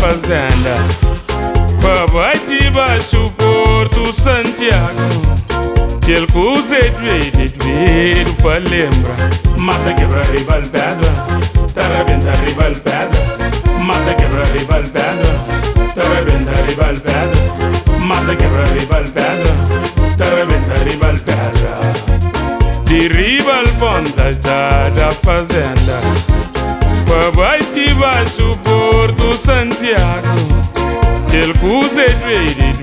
fazenda. Papai de baixo Porto Santiago, ele coze doido pra lembrar. Mata quebra rival pedra, tarabenta rival pedra. Mata quebra rival pedra, tarabenta rival pedra. Mata quebra rival pedra, tarabenta rival pedra. De rival ponta já da fazenda, papai de baixo Porto Santiago, ele coze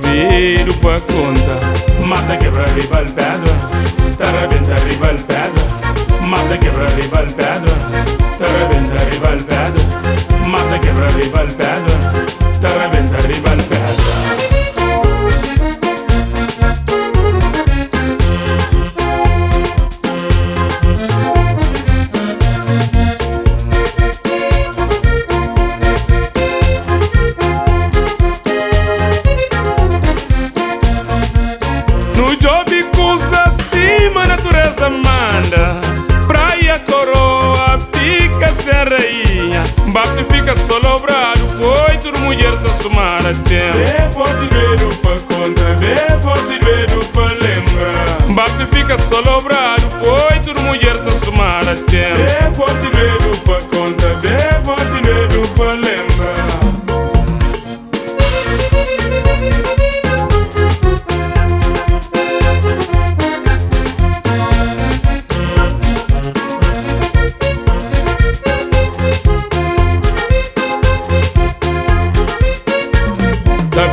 doido pra conta. Mata quebra rival pedra, tarabenta rival pedra. Mata quebra rival pedra, tarabenta rival pedra. Mata quebra rival pedra, tarabenta rival pedra. No job coisa acima, natureza manda. Praia coroa fica sem rainha, bate fica só lobrado, foi tudo mulher se assumar a tempo. Bem forte dedo pra conta, bem forte dedo pra lembrar. Bate fica só lobrado, foi tudo mulher se assumar a tempo. Bem forte dedo pra conta, bem forte dedo pra lembrar.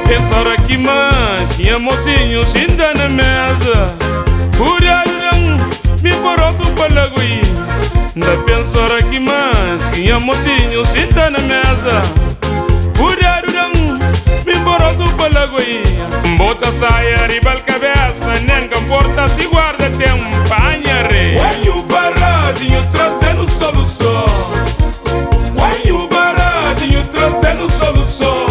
Pensar aqui mais, tinha mocinho sinta na mesa. Cuidado, me boroto para lagoinha. Da pensar aqui mais, tinha mocinho sinta na mesa. Cuidado, me boroto para lagoinha. Bota saia, riba a cabeça, nem comporta se guarda tempanha re. Guanho baratinho trazendo solução. Guanho baratinho trazendo solução.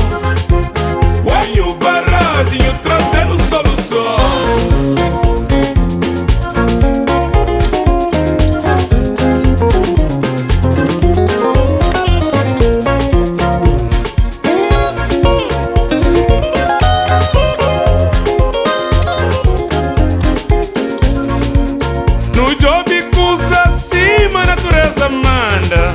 Guanho baratinho trazendo solução. No job coisa acima, natureza manda.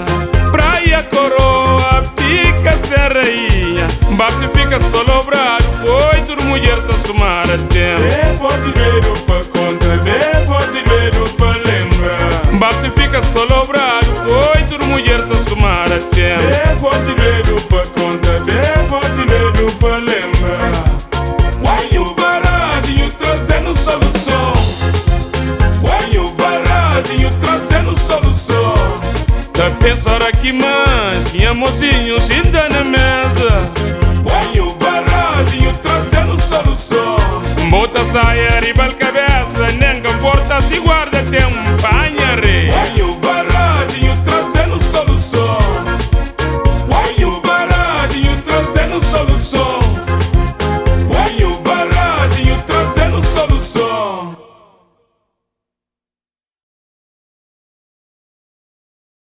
Praia coroa fica sem rainha, bate fica só lobrado, foi tudo mulher se assumar a tempo. Bem forte dedo pra conta, bem forte dedo pra lembrar. Bate fica só lobrado, foi tudo mulher se assumar a tempo. Bem forte dedo pra conta, bem forte dedo pra lembrar. Guanho baratinho trazendo solução. Guanho baratinho trazendo solução. Tá pensar aqui mais, tinha mocinho sinta na mesa. Guanho baratinho trazendo solução. Bota saia, riba